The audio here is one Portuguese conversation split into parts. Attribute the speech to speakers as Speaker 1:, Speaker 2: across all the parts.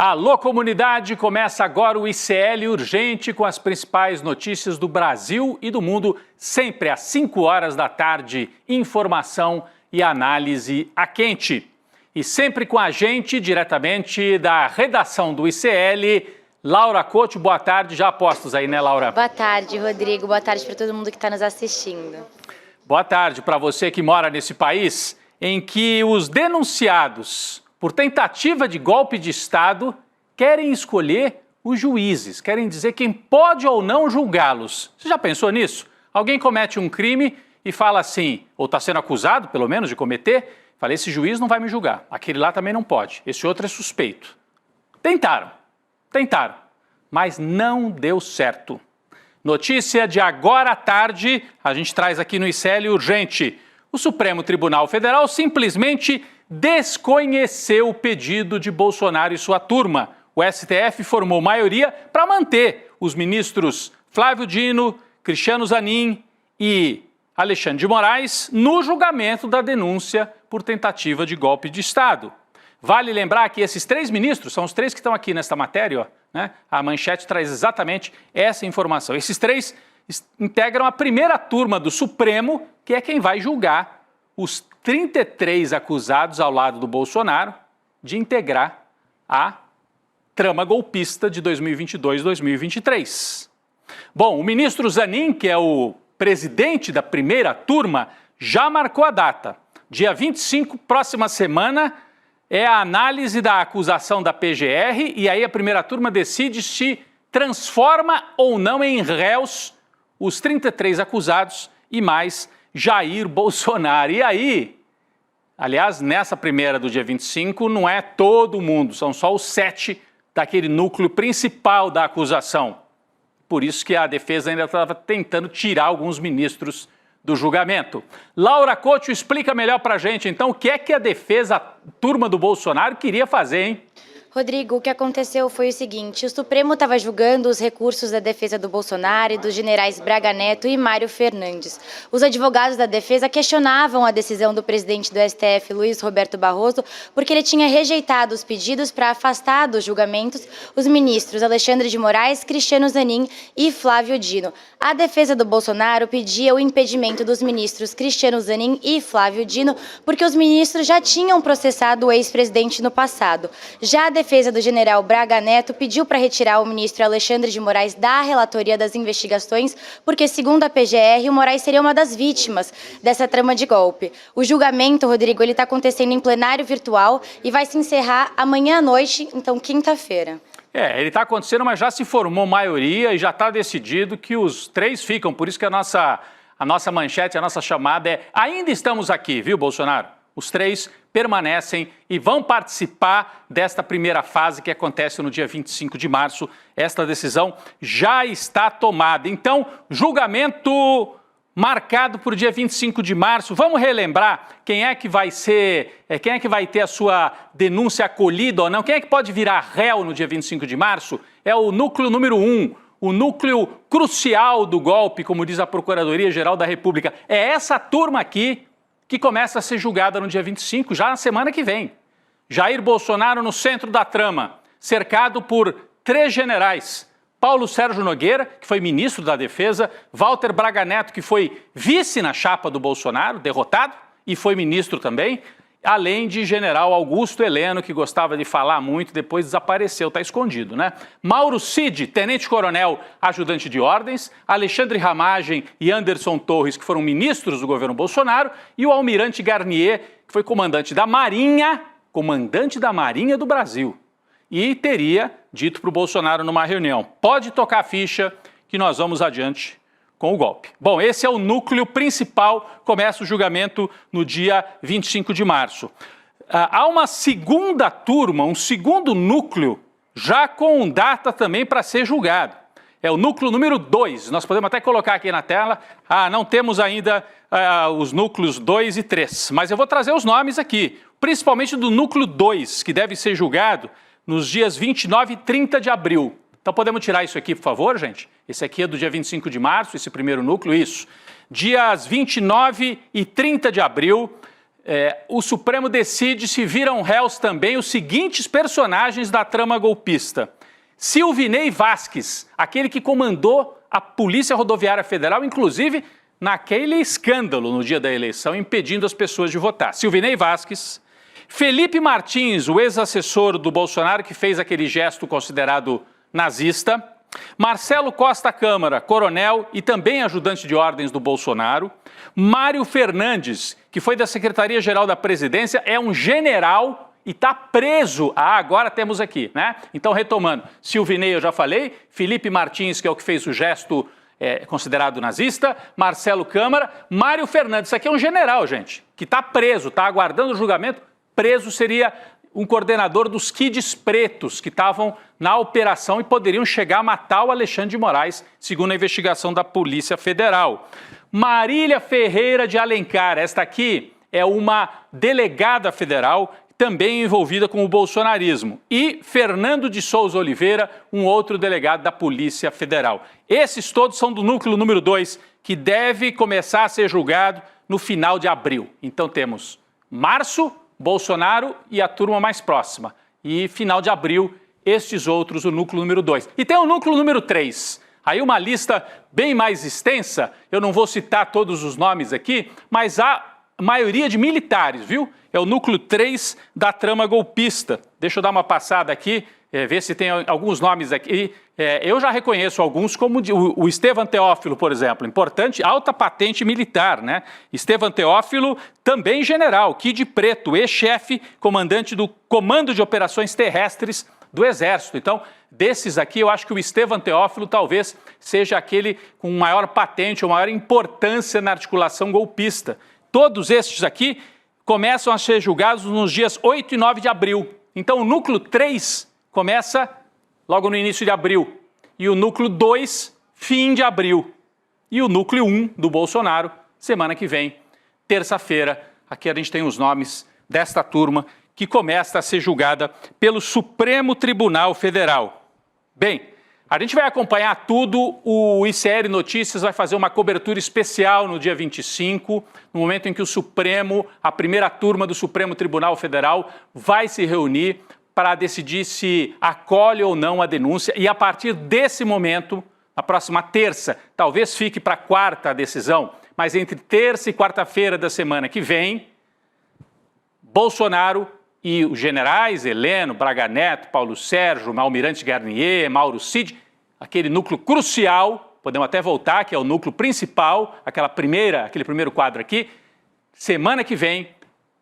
Speaker 1: Alô, comunidade! Começa agora o ICL Urgente com as principais notícias do Brasil e do mundo, sempre às 5 horas da tarde. Informação e análise a quente. E sempre com a gente, diretamente da redação do ICL, Laura Couto. Boa tarde. Já apostos aí, né, Laura?
Speaker 2: Boa tarde, Rodrigo. Boa tarde para todo mundo que está nos assistindo.
Speaker 1: Boa tarde para você que mora nesse país em que os denunciados por tentativa de golpe de Estado querem escolher os juízes, querem dizer quem pode ou não julgá-los. Você já pensou nisso? Alguém comete um crime e fala assim, ou está sendo acusado, pelo menos, de cometer, fala, esse juiz não vai me julgar, aquele lá também não pode, esse outro é suspeito. Tentaram, mas não deu certo. Notícia de agora à tarde, a gente traz aqui no ICL Urgente. O Supremo Tribunal Federal simplesmente desconheceu o pedido de Bolsonaro e sua turma. O STF formou maioria para manter os ministros Flávio Dino, Cristiano Zanin e Alexandre de Moraes no julgamento da denúncia por tentativa de golpe de Estado. Vale lembrar que esses 3 ministros são os 3 que estão aqui nesta matéria, ó, né? A manchete traz exatamente essa informação. Esses 3 integram a primeira turma do Supremo, que é quem vai julgar os 33 acusados ao lado do Bolsonaro de integrar a trama golpista de 2022-2023. Bom, o ministro Zanin, que é o presidente da primeira turma, já marcou a data. Dia 25, próxima semana, é a análise da acusação da PGR e aí a primeira turma decide se transforma ou não em réus os 33 acusados e mais Jair Bolsonaro. E aí, aliás, nessa primeira do dia 25, não é todo mundo, são só os 7 daquele núcleo principal da acusação. Por isso que a defesa ainda estava tentando tirar alguns ministros do julgamento. Laura Couto explica melhor para a gente, então, o que é que a defesa, a turma do Bolsonaro, queria fazer, hein?
Speaker 2: Rodrigo, o que aconteceu foi o seguinte, o Supremo estava julgando os recursos da defesa do Bolsonaro e dos generais Braga Neto e Mário Fernandes. Os advogados da defesa questionavam a decisão do presidente do STF, Luiz Roberto Barroso, porque ele tinha rejeitado os pedidos para afastar dos julgamentos os ministros Alexandre de Moraes, Cristiano Zanin e Flávio Dino. A defesa do Bolsonaro pedia o impedimento dos ministros Cristiano Zanin e Flávio Dino, porque os ministros já tinham processado o ex-presidente no passado. Já a defesa do general Braga Neto pediu para retirar o ministro Alexandre de Moraes da relatoria das investigações, porque, segundo a PGR, o Moraes seria uma das vítimas dessa trama de golpe. O julgamento, Rodrigo, ele está acontecendo em plenário virtual e vai se encerrar amanhã à noite, então quinta-feira.
Speaker 1: Ele está acontecendo, mas já se formou maioria e já está decidido que os 3 ficam. Por isso que a nossa manchete, a nossa chamada é ainda estamos aqui, viu, Bolsonaro? Os 3 permanecem e vão participar desta primeira fase que acontece no dia 25 de março. Esta decisão já está tomada. Então, julgamento marcado para o dia 25 de março. Vamos relembrar quem é que vai ter a sua denúncia acolhida ou não? Quem é que pode virar réu no dia 25 de março? É o núcleo número 1, o núcleo crucial do golpe, como diz a Procuradoria-Geral da República. É essa turma aqui que começa a ser julgada no dia 25, já na semana que vem. Jair Bolsonaro no centro da trama, cercado por 3 generais. Paulo Sérgio Nogueira, que foi ministro da Defesa, Walter Braga Neto, que foi vice na chapa do Bolsonaro, derrotado, e foi ministro também, além de general Augusto Heleno, que gostava de falar muito, depois desapareceu, está escondido, né? Mauro Cid, tenente-coronel, ajudante de ordens, Alexandre Ramagem e Anderson Torres, que foram ministros do governo Bolsonaro, e o almirante Garnier, que foi comandante da Marinha do Brasil. E teria dito para o Bolsonaro numa reunião, pode tocar a ficha que nós vamos adiante com o golpe. Bom, esse é o núcleo principal, começa o julgamento no dia 25 de março. Há uma segunda turma, um segundo núcleo, já com data também para ser julgado. É o núcleo número 2, nós podemos até colocar aqui na tela, não temos ainda os núcleos 2 e 3, mas eu vou trazer os nomes aqui, principalmente do núcleo 2, que deve ser julgado nos dias 29 e 30 de abril. Então podemos tirar isso aqui, por favor, gente? Esse aqui é do dia 25 de março, esse primeiro núcleo, isso. Dias 29 e 30 de abril, o Supremo decide se viram réus também os seguintes personagens da trama golpista. Silvinei Vasquez, aquele que comandou a Polícia Rodoviária Federal, inclusive naquele escândalo no dia da eleição, impedindo as pessoas de votar. Silvinei Vasquez. Felipe Martins, o ex-assessor do Bolsonaro, que fez aquele gesto considerado nazista. Marcelo Costa Câmara, coronel e também ajudante de ordens do Bolsonaro. Mário Fernandes, que foi da Secretaria-Geral da Presidência, é um general e está preso. Agora temos aqui, né? Então, retomando, Silvinei eu já falei, Felipe Martins, que é o que fez o gesto considerado nazista, Marcelo Câmara, Mário Fernandes, isso aqui é um general, gente, que está preso, está aguardando o julgamento. Preso seria um coordenador dos Kids Pretos, que estavam na operação e poderiam chegar a matar o Alexandre de Moraes, segundo a investigação da Polícia Federal. Marília Ferreira de Alencar, esta aqui é uma delegada federal, também envolvida com o bolsonarismo. E Fernando de Souza Oliveira, um outro delegado da Polícia Federal. Esses todos são do núcleo número 2, que deve começar a ser julgado no final de abril. Então temos março, Bolsonaro e a turma mais próxima. E final de abril, estes outros, o núcleo número 2. E tem o núcleo número 3. Aí uma lista bem mais extensa, eu não vou citar todos os nomes aqui, mas a maioria de militares, viu? É o núcleo 3 da trama golpista. Deixa eu dar uma passada aqui, ver se tem alguns nomes aqui. Eu já reconheço alguns, como o Estevam Teófilo, por exemplo, importante, alta patente militar, né? Estevam Teófilo, também general, Kid Preto, ex-chefe, comandante do Comando de Operações Terrestres do Exército. Então, desses aqui, eu acho que o Estevam Teófilo talvez seja aquele com maior patente ou maior importância na articulação golpista. Todos estes aqui começam a ser julgados nos dias 8 e 9 de abril. Então, o núcleo 3 começa logo no início de abril. E o núcleo 2, fim de abril. E o núcleo 1 do Bolsonaro, semana que vem, terça-feira. Aqui a gente tem os nomes desta turma que começa a ser julgada pelo Supremo Tribunal Federal. Bem, a gente vai acompanhar tudo, o ICL Notícias vai fazer uma cobertura especial no dia 25, no momento em que o Supremo, a primeira turma do Supremo Tribunal Federal, vai se reunir para decidir se acolhe ou não a denúncia. E a partir desse momento, na próxima terça, talvez fique para quarta a decisão, mas entre terça e quarta-feira da semana que vem, Bolsonaro e os generais Heleno, Braga Neto, Paulo Sérgio, Almirante Garnier, Mauro Cid, aquele núcleo crucial, podemos até voltar, que é o núcleo principal, aquele primeiro quadro aqui, semana que vem,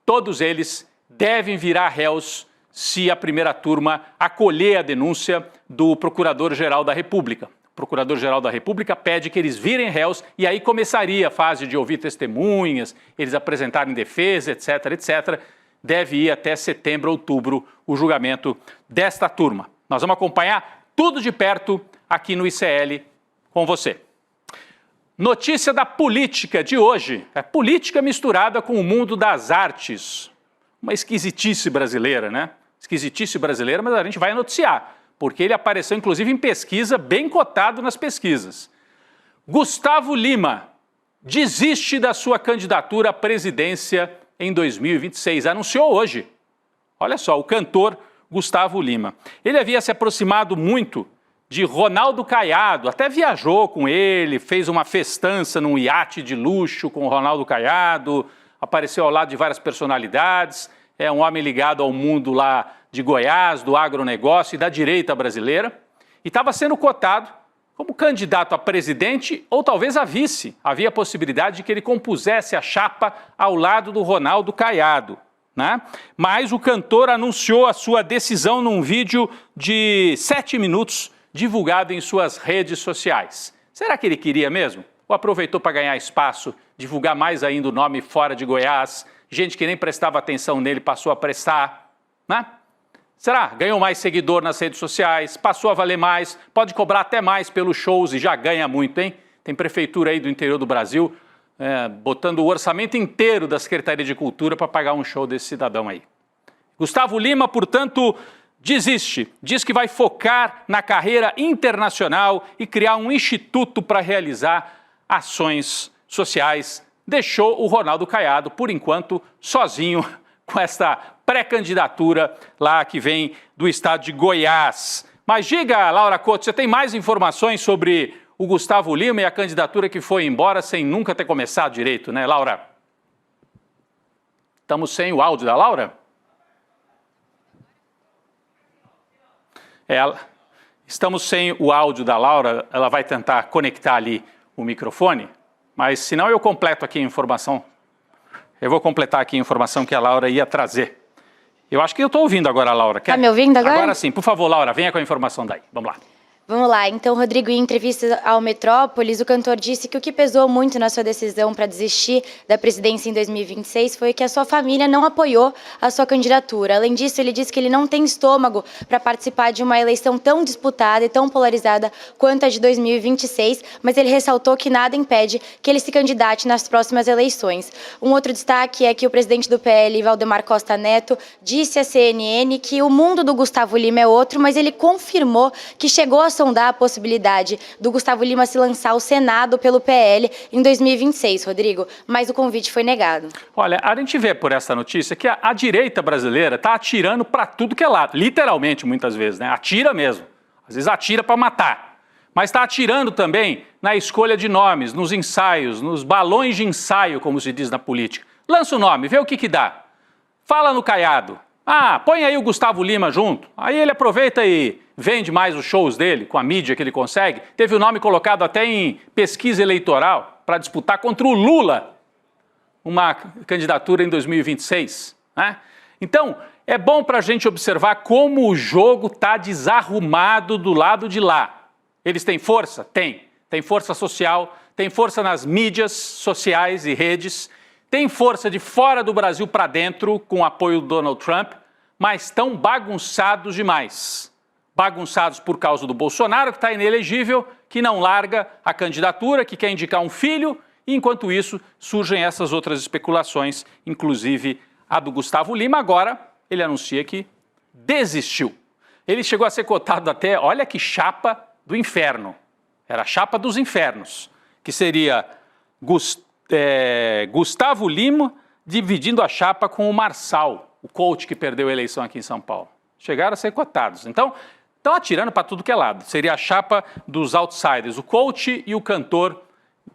Speaker 1: todos eles devem virar réus se a primeira turma acolher a denúncia do Procurador-Geral da República. O Procurador-Geral da República pede que eles virem réus e aí começaria a fase de ouvir testemunhas, eles apresentarem defesa, etc, etc. Deve ir até setembro, outubro, o julgamento desta turma. Nós vamos acompanhar tudo de perto aqui no ICL com você. Notícia da política de hoje. É política misturada com o mundo das artes. Uma esquisitice brasileira, né? Esquisitice brasileira, mas a gente vai noticiar, porque ele apareceu inclusive em pesquisa, bem cotado nas pesquisas. Gustavo Lima desiste da sua candidatura à presidência em 2026, anunciou hoje. Olha só, o cantor Gustavo Lima. Ele havia se aproximado muito de Ronaldo Caiado, até viajou com ele, fez uma festança num iate de luxo com o Ronaldo Caiado, apareceu ao lado de várias personalidades, é um homem ligado ao mundo lá de Goiás, do agronegócio e da direita brasileira, e estava sendo cotado como candidato a presidente ou talvez a vice. Havia a possibilidade de que ele compusesse a chapa ao lado do Ronaldo Caiado, né? Mas o cantor anunciou a sua decisão num vídeo de 7 minutos divulgado em suas redes sociais. Será que ele queria mesmo? Ou aproveitou para ganhar espaço, divulgar mais ainda o nome fora de Goiás? Gente que nem prestava atenção nele passou a prestar, né? Será? Ganhou mais seguidor nas redes sociais, passou a valer mais, pode cobrar até mais pelos shows e já ganha muito, hein? Tem prefeitura aí do interior do Brasil botando o orçamento inteiro da Secretaria de Cultura para pagar um show desse cidadão aí. Gustavo Lima, portanto, desiste. Diz que vai focar na carreira internacional e criar um instituto para realizar ações sociais deixou o Ronaldo Caiado, por enquanto, sozinho com esta pré-candidatura lá que vem do estado de Goiás. Mas diga, Laura Couto, você tem mais informações sobre o Gustavo Lima e a candidatura que foi embora sem nunca ter começado direito, né, Laura? Estamos sem o áudio da Laura? Estamos sem o áudio da Laura, ela vai tentar conectar ali o microfone, mas se não eu completo aqui a informação. Eu vou completar aqui a informação que a Laura ia trazer. Eu acho que eu estou ouvindo agora a Laura.
Speaker 2: Está me ouvindo agora?
Speaker 1: Agora sim. Por favor, Laura, venha com a informação daí. Vamos lá.
Speaker 2: Vamos lá, então, Rodrigo, em entrevista ao Metrópolis, o cantor disse que o que pesou muito na sua decisão para desistir da presidência em 2026 foi que a sua família não apoiou a sua candidatura. Além disso, ele disse que ele não tem estômago para participar de uma eleição tão disputada e tão polarizada quanto a de 2026, mas ele ressaltou que nada impede que ele se candidate nas próximas eleições. Um outro destaque é que o presidente do PL, Valdemar Costa Neto, disse à CNN que o mundo do Gustavo Lima é outro, mas ele confirmou que chegou a sondar a possibilidade do Gustavo Lima se lançar ao Senado pelo PL em 2026, Rodrigo, mas o convite foi negado.
Speaker 1: Olha, a gente vê por essa notícia que a direita brasileira está atirando para tudo que é lado, literalmente muitas vezes, né? Atira mesmo, às vezes atira para matar, mas está atirando também na escolha de nomes, nos ensaios, nos balões de ensaio, como se diz na política. Lança o nome, vê o que dá. Fala no Caiado. Ah, põe aí o Gustavo Lima junto. Aí ele aproveita e vende mais os shows dele, com a mídia que ele consegue. Teve o nome colocado até em pesquisa eleitoral para disputar contra o Lula uma candidatura em 2026. Né? Então, é bom para a gente observar como o jogo está desarrumado do lado de lá. Eles têm força? Tem. Tem força social, tem força nas mídias sociais e redes, tem força de fora do Brasil para dentro, com o apoio do Donald Trump, mas estão bagunçados demais. Bagunçados por causa do Bolsonaro, que está inelegível, que não larga a candidatura, que quer indicar um filho, e enquanto isso surgem essas outras especulações, inclusive a do Gustavo Lima. Agora ele anuncia que desistiu. Ele chegou a ser cotado até, olha que chapa do inferno, era a chapa dos infernos, que seria Gustavo Lima dividindo a chapa com o Marçal, o coach que perdeu a eleição aqui em São Paulo. Chegaram a ser cotados. Então, estão atirando para tudo que é lado. Seria a chapa dos outsiders, o coach e o cantor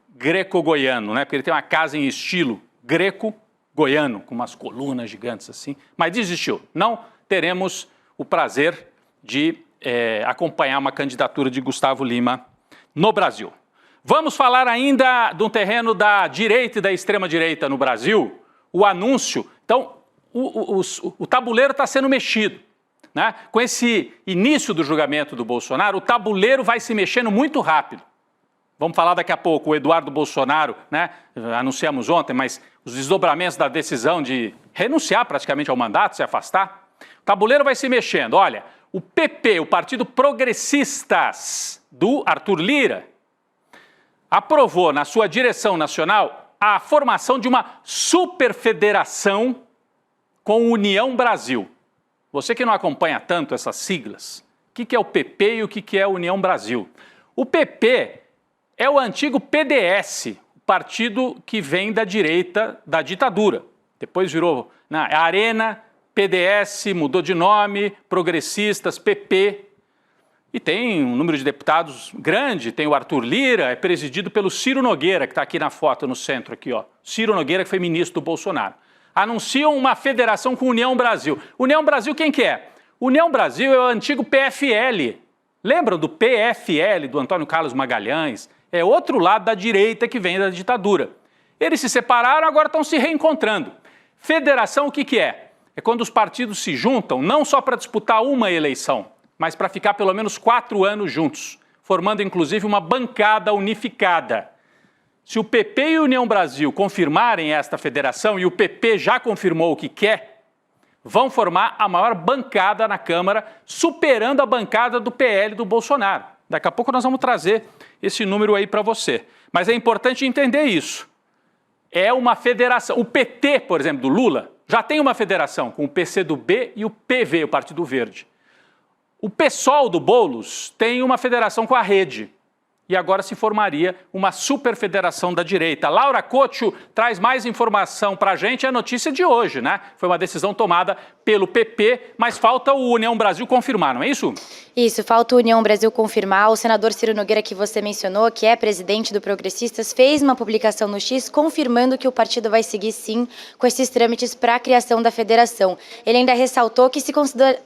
Speaker 1: greco-goiano, né? Porque ele tem uma casa em estilo greco-goiano, com umas colunas gigantes assim. Mas desistiu. Não teremos o prazer de acompanhar uma candidatura de Gustavo Lima no Brasil. Vamos falar ainda de um terreno da direita e da extrema-direita no Brasil, o anúncio. Então, o tabuleiro está sendo mexido. Né? Com esse início do julgamento do Bolsonaro, o tabuleiro vai se mexendo muito rápido. Vamos falar daqui a pouco, o Eduardo Bolsonaro, né? Anunciamos ontem, mas os desdobramentos da decisão de renunciar praticamente ao mandato, se afastar. O tabuleiro vai se mexendo. Olha, o PP, o Partido Progressistas do Arthur Lira, aprovou na sua direção nacional a formação de uma superfederação com União Brasil. Você que não acompanha tanto essas siglas, o que é o PP e o que é a União Brasil? O PP é o antigo PDS, o partido que vem da direita da ditadura. Depois virou Arena, PDS, mudou de nome, Progressistas, PP. E tem um número de deputados grande, tem o Arthur Lira, é presidido pelo Ciro Nogueira, que está aqui na foto no centro, aqui, ó. Ciro Nogueira, que foi ministro do Bolsonaro. Anunciam uma federação com União Brasil. União Brasil quem que é? União Brasil é o antigo PFL. Lembram do PFL, do Antônio Carlos Magalhães? É outro lado da direita que vem da ditadura. Eles se separaram, agora estão se reencontrando. Federação o que é? É quando os partidos se juntam, não só para disputar uma eleição, mas para ficar pelo menos 4 anos juntos, formando inclusive uma bancada unificada. Se o PP e a União Brasil confirmarem esta federação, e o PP já confirmou o que quer, vão formar a maior bancada na Câmara, superando a bancada do PL do Bolsonaro. Daqui a pouco nós vamos trazer esse número aí para você. Mas é importante entender isso. É uma federação. O PT, por exemplo, do Lula, já tem uma federação com o PCdoB e o PV, o Partido Verde. O PSOL do Boulos tem uma federação com a Rede. e agora se formaria uma superfederação da direita. Laura Cotcho traz mais informação para a gente, é a notícia de hoje, né? Foi uma decisão tomada pelo PP, mas falta o União Brasil confirmar, não é isso?
Speaker 2: Isso, falta o União Brasil confirmar. O senador Ciro Nogueira, que você mencionou, que é presidente do Progressistas, fez uma publicação no X confirmando que o partido vai seguir, sim, com esses trâmites para a criação da federação. Ele ainda ressaltou que se consolidaria,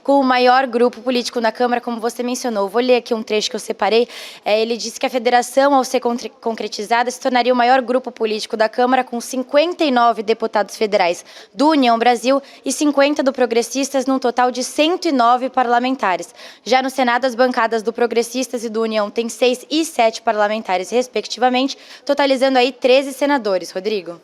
Speaker 2: com o maior grupo político na Câmara, como você mencionou. Vou ler aqui um trecho que eu separei. Ele disse que a federação, ao ser concretizada, se tornaria o maior grupo político da Câmara, com 59 deputados federais do União Brasil e 50 do Progressistas, num total de 109 parlamentares. Já no Senado, as bancadas do Progressistas e do União têm 6 e 7 parlamentares, respectivamente, totalizando aí 13 senadores. Rodrigo?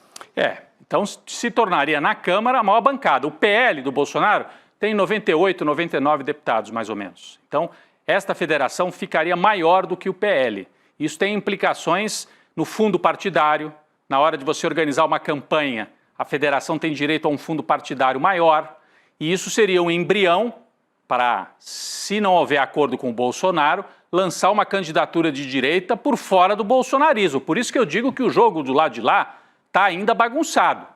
Speaker 1: Então se tornaria na Câmara a maior bancada. O PL do Bolsonaro tem 98, 99 deputados, mais ou menos. Então, esta federação ficaria maior do que o PL. Isso tem implicações no fundo partidário. Na hora de você organizar uma campanha, a federação tem direito a um fundo partidário maior. E isso seria um embrião para, se não houver acordo com o Bolsonaro, lançar uma candidatura de direita por fora do bolsonarismo. Por isso que eu digo que o jogo do lado de lá está ainda bagunçado.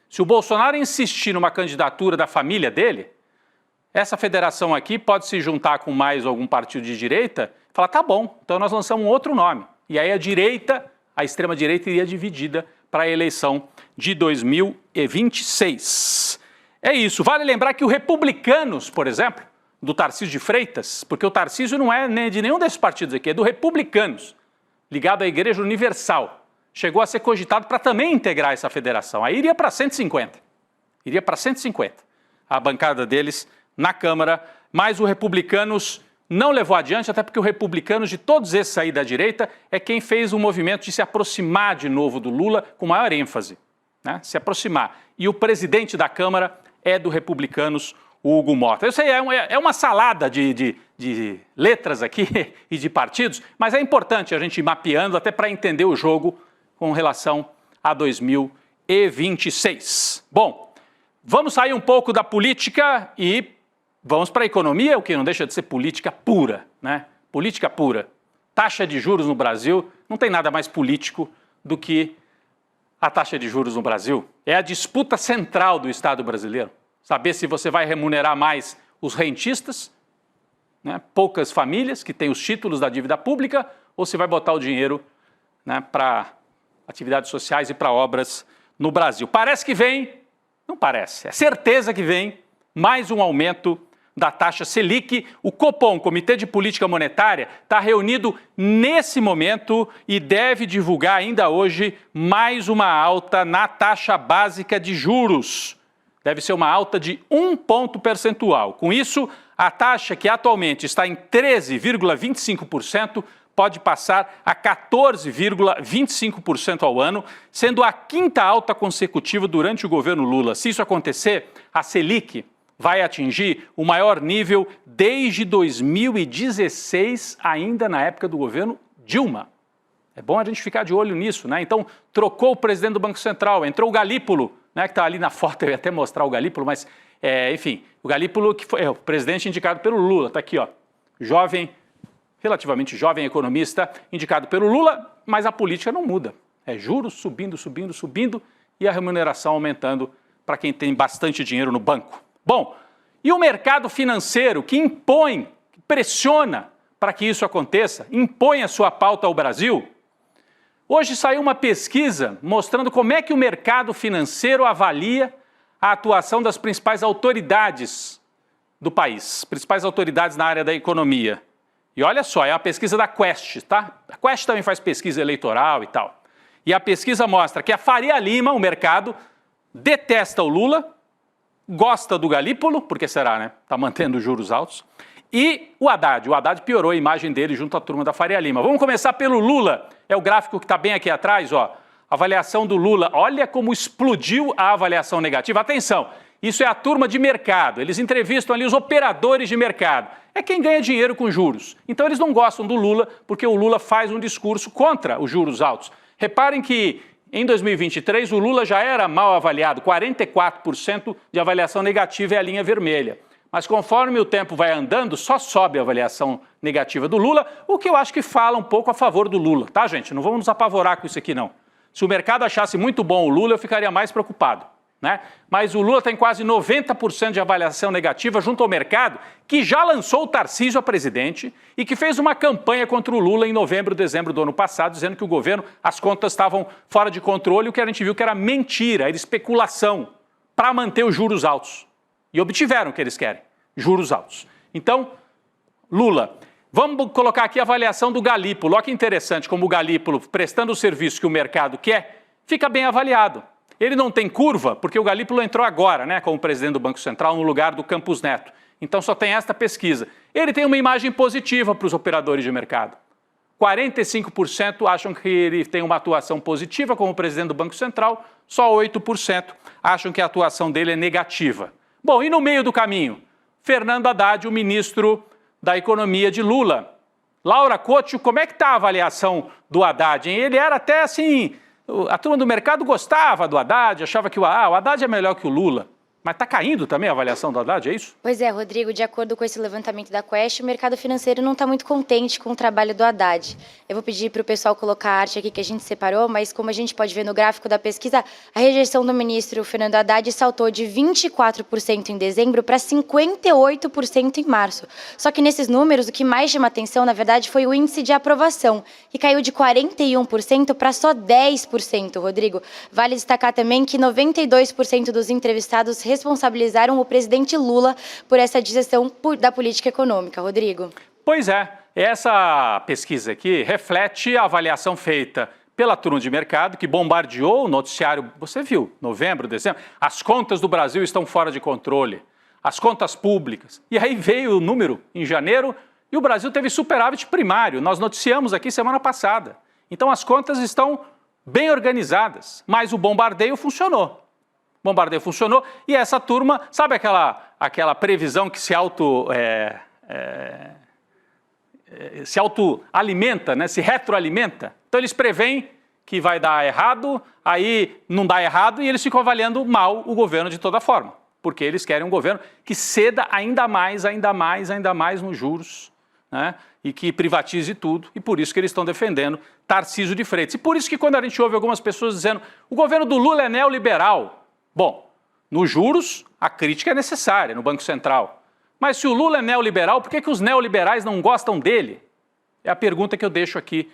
Speaker 1: Se o Bolsonaro insistir numa candidatura da família dele, essa federação aqui pode se juntar com mais algum partido de direita e falar, tá bom, então nós lançamos um outro nome. E aí a extrema-direita iria dividida para a eleição de 2026. É isso. Vale lembrar que o Republicanos, por exemplo, do Tarcísio de Freitas, porque o Tarcísio não é de nenhum desses partidos aqui, é do Republicanos, ligado à Igreja Universal. Chegou a ser cogitado para também integrar essa federação. Aí iria para 150. Iria para 150. A bancada deles na Câmara, mas o Republicanos não levou adiante, até porque o Republicanos, de todos esses aí da direita, é quem fez o movimento de se aproximar de novo do Lula com maior ênfase, né? Se aproximar. E o presidente da Câmara é do Republicanos, o Hugo Mota. Eu sei, é uma salada de letras aqui e de partidos, mas é importante a gente ir mapeando até para entender o jogo com relação a 2026. Bom, vamos sair um pouco da política e vamos para a economia, o que não deixa de ser política pura, né? Política pura. Taxa de juros no Brasil, não tem nada mais político do que a taxa de juros no Brasil. É a disputa central do Estado brasileiro. Saber se você vai remunerar mais os rentistas, né, poucas famílias que têm os títulos da dívida pública, ou se vai botar o dinheiro, né, para atividades sociais e para obras no Brasil. Parece que vem, não parece, é certeza que vem mais um aumento da taxa Selic. O Copom, Comitê de Política Monetária, está reunido nesse momento e deve divulgar ainda hoje mais uma alta na taxa básica de juros. Deve ser uma alta de 1 ponto percentual. Com isso, a taxa, que atualmente está em 13,25%, pode passar a 14,25% ao ano, sendo a 5ª alta consecutiva durante o governo Lula. Se isso acontecer, a Selic vai atingir o maior nível desde 2016, ainda na época do governo Dilma. É bom a gente ficar de olho nisso, né? Então, trocou o presidente do Banco Central, entrou o Galípolo, né, que está ali na foto, eu ia até mostrar o Galípolo, mas, enfim, o Galípolo, que foi o presidente indicado pelo Lula, está aqui, ó, jovem, relativamente jovem economista, indicado pelo Lula, mas a política não muda. É juros subindo, subindo, subindo e a remuneração aumentando para quem tem bastante dinheiro no banco. Bom, e o mercado financeiro que impõe, que pressiona para que isso aconteça, impõe a sua pauta ao Brasil? Hoje saiu uma pesquisa mostrando como é que o mercado financeiro avalia a atuação das principais autoridades do país, principais autoridades na área da economia. E olha só, é uma pesquisa da Quest, tá? A Quest também faz pesquisa eleitoral e tal. E a pesquisa mostra que a Faria Lima, o mercado, detesta o Lula, gosta do Galípolo, porque será, né? Está mantendo os juros altos. E o Haddad piorou a imagem dele junto à turma da Faria Lima. Vamos começar pelo Lula. É o gráfico que está bem aqui atrás, ó. Avaliação do Lula. Olha como explodiu a avaliação negativa. Atenção, isso é a turma de mercado. Eles entrevistam ali os operadores de mercado. É quem ganha dinheiro com juros. Então eles não gostam do Lula porque o Lula faz um discurso contra os juros altos. Reparem que em 2023 o Lula já era mal avaliado. 44% de avaliação negativa é a linha vermelha. Mas conforme o tempo vai andando, só sobe a avaliação negativa do Lula, o que eu acho que fala um pouco a favor do Lula, tá, gente? Não vamos nos apavorar com isso aqui, não. Se o mercado achasse muito bom o Lula, eu ficaria mais preocupado, né? Mas o Lula tem quase 90% de avaliação negativa junto ao mercado, que já lançou o Tarcísio a presidente e que fez uma campanha contra o Lula em novembro, dezembro do ano passado, dizendo que o governo, as contas estavam fora de controle, o que a gente viu que era mentira, era especulação para manter os juros altos. E obtiveram o que eles querem, juros altos. Então, Lula, vamos colocar aqui a avaliação do Galípolo. Olha que interessante como o Galípolo, prestando o serviço que o mercado quer, fica bem avaliado. Ele não tem curva, porque o Galípolo entrou agora, né, como presidente do Banco Central, no lugar do Campos Neto. Então só tem esta pesquisa. Ele tem uma imagem positiva para os operadores de mercado. 45% acham que ele tem uma atuação positiva como presidente do Banco Central, só 8% acham que a atuação dele é negativa. Bom, e no meio do caminho? Fernando Haddad, o ministro da Economia de Lula. Laura Couto, como é que está a avaliação do Haddad, hein? Ele era até assim, a turma do mercado gostava do Haddad, achava que o Haddad é melhor que o Lula. Mas está caindo também a avaliação do Haddad, é isso?
Speaker 2: Pois é, Rodrigo, de acordo com esse levantamento da Quest, o mercado financeiro não está muito contente com o trabalho do Haddad. Eu vou pedir para o pessoal colocar a arte aqui que a gente separou, mas como a gente pode ver no gráfico da pesquisa, a rejeição do ministro Fernando Haddad saltou de 24% em dezembro para 58% em março. Só que nesses números, o que mais chama atenção, na verdade, foi o índice de aprovação, que caiu de 41% para só 10%, Rodrigo. Vale destacar também que 92% dos entrevistados responsabilizaram o presidente Lula por essa digestão da política econômica. Rodrigo.
Speaker 1: Pois é, essa pesquisa aqui reflete a avaliação feita pela turma de mercado, que bombardeou o noticiário, você viu, novembro, dezembro, as contas do Brasil estão fora de controle, as contas públicas. E aí veio o número em janeiro e o Brasil teve superávit primário, nós noticiamos aqui semana passada. Então as contas estão bem organizadas, mas o bombardeio funcionou. O bombardeio funcionou e essa turma, sabe aquela previsão que se autoalimenta, né? Se retroalimenta? Então eles preveem que vai dar errado, aí não dá errado e eles ficam avaliando mal o governo de toda forma, porque eles querem um governo que ceda ainda mais nos juros, né? E que privatize tudo, e por isso que eles estão defendendo Tarcísio de Freitas. E por isso que quando a gente ouve algumas pessoas dizendo o governo do Lula é neoliberal, bom, nos juros a crítica é necessária, no Banco Central. Mas se o Lula é neoliberal, por que os neoliberais não gostam dele? É a pergunta que eu deixo aqui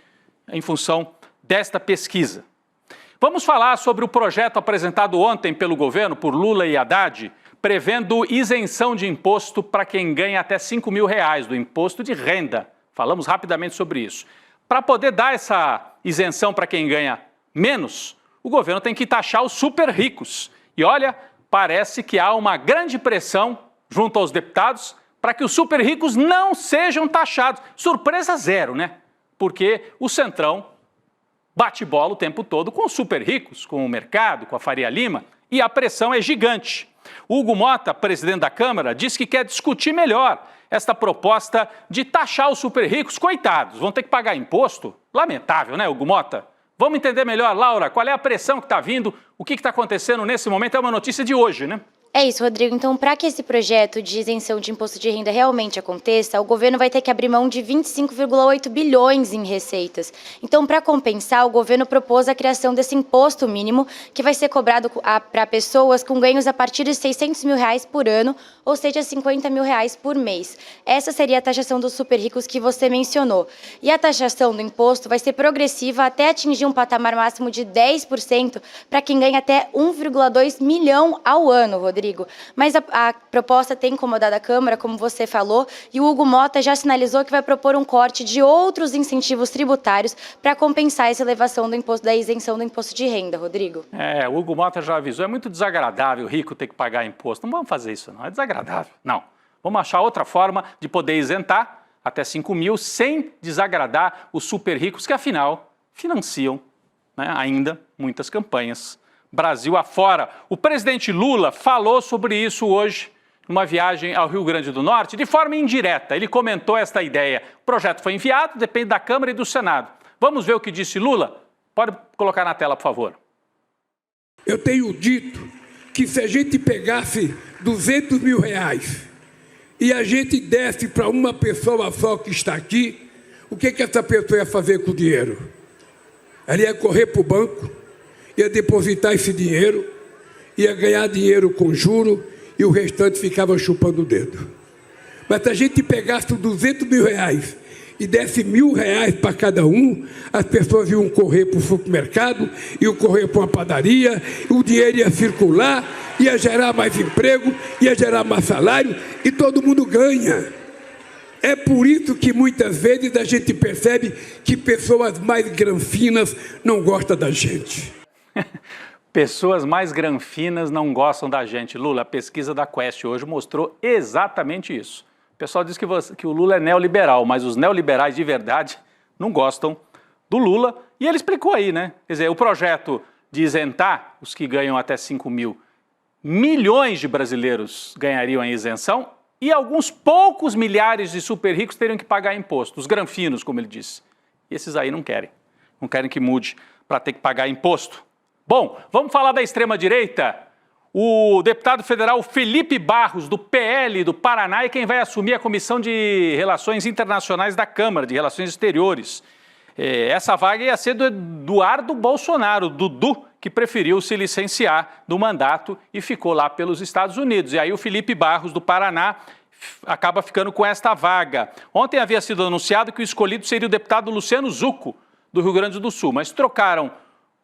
Speaker 1: em função desta pesquisa. Vamos falar sobre o projeto apresentado ontem pelo governo, por Lula e Haddad, prevendo isenção de imposto para quem ganha até R$5 mil do imposto de renda. Falamos rapidamente sobre isso. Para poder dar essa isenção para quem ganha menos, o governo tem que taxar os super ricos. E olha, parece que há uma grande pressão junto aos deputados para que os super ricos não sejam taxados. Surpresa zero, né? Porque o Centrão bate bola o tempo todo com os super ricos, com o mercado, com a Faria Lima, e a pressão é gigante. Hugo Mota, presidente da Câmara, disse que quer discutir melhor esta proposta de taxar os super ricos. Coitados, vão ter que pagar imposto? Lamentável, né, Hugo Mota? Vamos entender melhor, Laura, qual é a pressão que está vindo, o que está acontecendo nesse momento? É uma notícia de hoje, né?
Speaker 2: É isso, Rodrigo. Então, para que esse projeto de isenção de imposto de renda realmente aconteça, o governo vai ter que abrir mão de 25,8 bilhões em receitas. Então, para compensar, o governo propôs a criação desse imposto mínimo, que vai ser cobrado para pessoas com ganhos a partir de R$600 mil por ano, ou seja, R$50 mil por mês. Essa seria a taxação dos super ricos que você mencionou. E a taxação do imposto vai ser progressiva até atingir um patamar máximo de 10% para quem ganha até 1,2 milhão ao ano, Rodrigo. Mas a proposta tem incomodado a Câmara, como você falou, e o Hugo Mota já sinalizou que vai propor um corte de outros incentivos tributários para compensar essa elevação do imposto, da isenção do imposto de renda, Rodrigo.
Speaker 1: O Hugo Mota já avisou, é muito desagradável o rico ter que pagar imposto. Não vamos fazer isso, não, é desagradável. Não, vamos achar outra forma de poder isentar até 5 mil sem desagradar os super ricos que, afinal, financiam, né, ainda muitas campanhas Brasil afora. O presidente Lula falou sobre isso hoje, numa viagem ao Rio Grande do Norte, de forma indireta. Ele comentou esta ideia. O projeto foi enviado, depende da Câmara e do Senado. Vamos ver o que disse Lula? Pode colocar na tela, por favor.
Speaker 3: Eu tenho dito que se a gente pegasse R$200 mil e a gente desse para uma pessoa só que está aqui, o que essa pessoa ia fazer com o dinheiro? Ela ia correr para o banco, ia depositar esse dinheiro, ia ganhar dinheiro com juro e o restante ficava chupando o dedo. Mas se a gente pegasse 200 mil reais e desse R$1.000 para cada um, as pessoas iam correr para o supermercado, iam correr para uma padaria, o dinheiro ia circular, ia gerar mais emprego, ia gerar mais salário e todo mundo ganha. É por isso que muitas vezes a gente percebe que pessoas mais granfinas não gostam da gente.
Speaker 1: Pessoas mais granfinas não gostam da gente. Lula, a pesquisa da Quest hoje mostrou exatamente isso. O pessoal diz que o Lula é neoliberal, mas os neoliberais de verdade não gostam do Lula. E ele explicou aí, né? Quer dizer, o projeto de isentar os que ganham até 5 mil, milhões de brasileiros ganhariam a isenção e alguns poucos milhares de super ricos teriam que pagar imposto. Os granfinos, como ele disse. E esses aí não querem. Não querem que mude para ter que pagar imposto. Bom, vamos falar da extrema-direita? O deputado federal Felipe Barros, do PL do Paraná, é quem vai assumir a Comissão de Relações Internacionais da Câmara, de Relações Exteriores. Essa vaga ia ser do Eduardo Bolsonaro, Dudu, que preferiu se licenciar do mandato e ficou lá pelos Estados Unidos. E aí o Felipe Barros, do Paraná, acaba ficando com esta vaga. Ontem havia sido anunciado que o escolhido seria o deputado Luciano Zucco, do Rio Grande do Sul, mas trocaram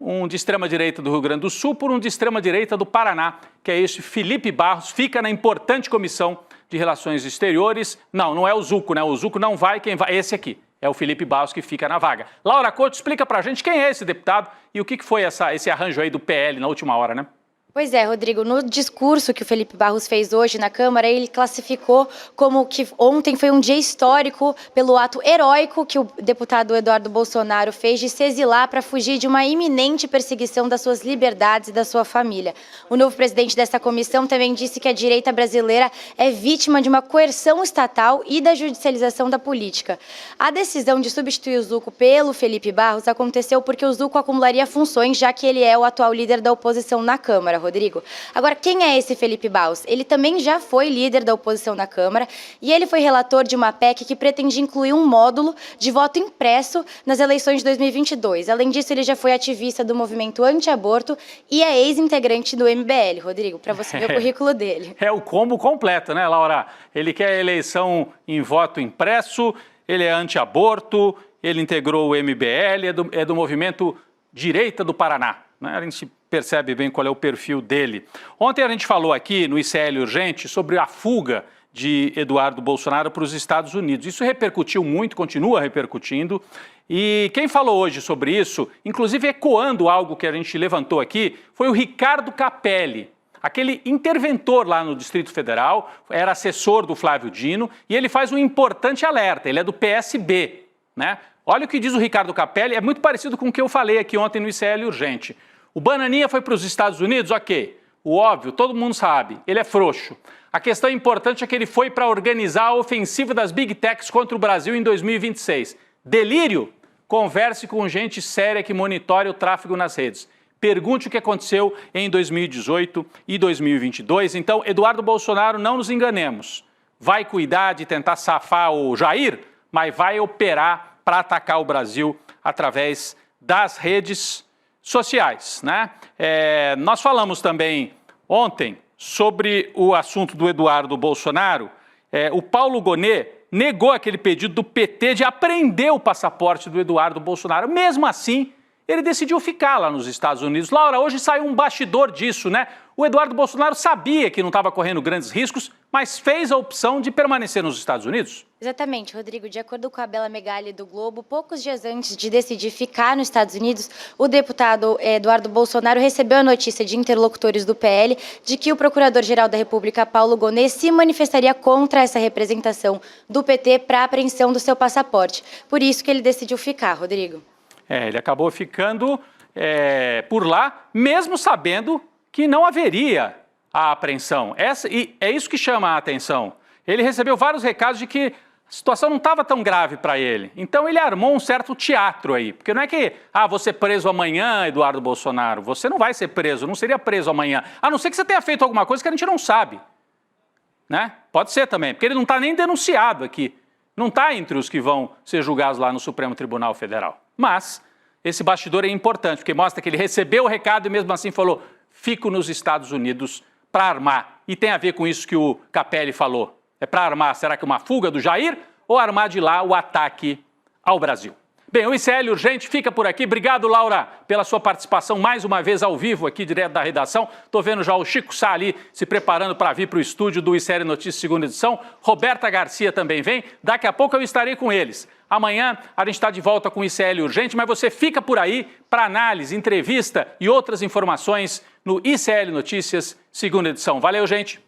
Speaker 1: um de extrema-direita do Rio Grande do Sul por um de extrema-direita do Paraná, que é este Felipe Barros, fica na importante Comissão de Relações Exteriores. Não é o Zucco, né? O Zucco não vai, quem vai? Esse aqui. É o Felipe Barros que fica na vaga. Laura Couto, explica pra gente quem é esse deputado e o que foi esse arranjo aí do PL na última hora, né?
Speaker 2: Pois é, Rodrigo, no discurso que o Felipe Barros fez hoje na Câmara, ele classificou como que ontem foi um dia histórico pelo ato heróico que o deputado Eduardo Bolsonaro fez de se exilar para fugir de uma iminente perseguição das suas liberdades e da sua família. O novo presidente desta comissão também disse que a direita brasileira é vítima de uma coerção estatal e da judicialização da política. A decisão de substituir o Zucco pelo Felipe Barros aconteceu porque o Zucco acumularia funções, já que ele é o atual líder da oposição na Câmara, Rodrigo. Agora, quem é esse Felipe Barros? Ele também já foi líder da oposição na Câmara e ele foi relator de uma PEC que pretende incluir um módulo de voto impresso nas eleições de 2022. Além disso, ele já foi ativista do movimento anti-aborto e é ex-integrante do MBL, Rodrigo, para você ver o currículo dele.
Speaker 1: É o combo completo, né, Laura? Ele quer eleição em voto impresso, ele é anti-aborto, ele integrou o MBL, é do movimento Direita do Paraná. Né? A gente percebe bem qual é o perfil dele. Ontem a gente falou aqui no ICL Urgente sobre a fuga de Eduardo Bolsonaro para os Estados Unidos. Isso repercutiu muito, continua repercutindo. E quem falou hoje sobre isso, inclusive ecoando algo que a gente levantou aqui, foi o Ricardo Capelli, aquele interventor lá no Distrito Federal, era assessor do Flávio Dino, e ele faz um importante alerta, ele é do PSB, né? Olha o que diz o Ricardo Capelli, é muito parecido com o que eu falei aqui ontem no ICL Urgente. O Bananinha foi para os Estados Unidos, ok. O óbvio, todo mundo sabe, ele é frouxo. A questão importante é que ele foi para organizar a ofensiva das Big Techs contra o Brasil em 2026. Delírio? Converse com gente séria que monitore o tráfego nas redes. Pergunte o que aconteceu em 2018 e 2022. Então, Eduardo Bolsonaro, não nos enganemos. Vai cuidar de tentar safar o Jair, mas vai operar para atacar o Brasil através das redes sociais, né? Nós falamos também ontem sobre o assunto do Eduardo Bolsonaro. O Paulo Gonet negou aquele pedido do PT de apreender o passaporte do Eduardo Bolsonaro. Mesmo assim, ele decidiu ficar lá nos Estados Unidos. Laura, hoje saiu um bastidor disso, né? O Eduardo Bolsonaro sabia que não estava correndo grandes riscos, mas fez a opção de permanecer nos Estados Unidos.
Speaker 2: Exatamente, Rodrigo. De acordo com a Bela Megali do Globo, poucos dias antes de decidir ficar nos Estados Unidos, o deputado Eduardo Bolsonaro recebeu a notícia de interlocutores do PL de que o Procurador-Geral da República, Paulo Gonet, se manifestaria contra essa representação do PT para a apreensão do seu passaporte. Por isso que ele decidiu ficar, Rodrigo.
Speaker 1: Ele acabou ficando por lá, mesmo sabendo que não haveria a apreensão. E é isso que chama a atenção. Ele recebeu vários recados de que a situação não estava tão grave para ele. Então ele armou um certo teatro aí. Porque não é que, vou ser preso amanhã, Eduardo Bolsonaro. Você não vai ser preso, não seria preso amanhã. A não ser que você tenha feito alguma coisa que a gente não sabe. né? Pode ser também, porque ele não está nem denunciado aqui. Não está entre os que vão ser julgados lá no Supremo Tribunal Federal. Mas esse bastidor é importante, porque mostra que ele recebeu o recado e mesmo assim falou: fico nos Estados Unidos para armar. E tem a ver com isso que o Capelli falou. É para armar, será que uma fuga do Jair ou armar de lá o ataque ao Brasil? Bem, o ICL Urgente fica por aqui. Obrigado, Laura, pela sua participação mais uma vez ao vivo aqui direto da redação. Estou vendo já o Chico Sá ali se preparando para vir para o estúdio do ICL Notícias segunda edição. Roberta Garcia também vem. Daqui a pouco eu estarei com eles. Amanhã a gente está de volta com o ICL Urgente, mas você fica por aí para análise, entrevista e outras informações no ICL Notícias segunda edição. Valeu, gente!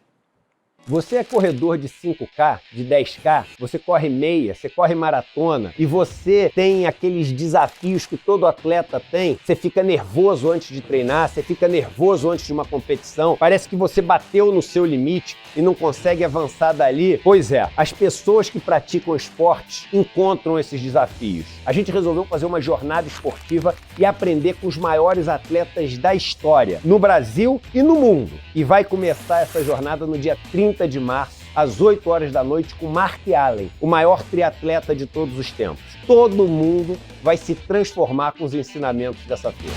Speaker 4: Você é corredor de 5K, de 10K, você corre meia, você corre maratona e você tem aqueles desafios que todo atleta tem. Você fica nervoso antes de treinar, você fica nervoso antes de uma competição, parece que você bateu no seu limite e não consegue avançar dali. Pois é, as pessoas que praticam esportes encontram esses desafios. A gente resolveu fazer uma jornada esportiva e aprender com os maiores atletas da história, no Brasil e no mundo. E vai começar essa jornada no dia 30 de março, às 8 horas da noite, com Mark Allen, o maior triatleta de todos os tempos. Todo mundo vai se transformar com os ensinamentos dessa feira.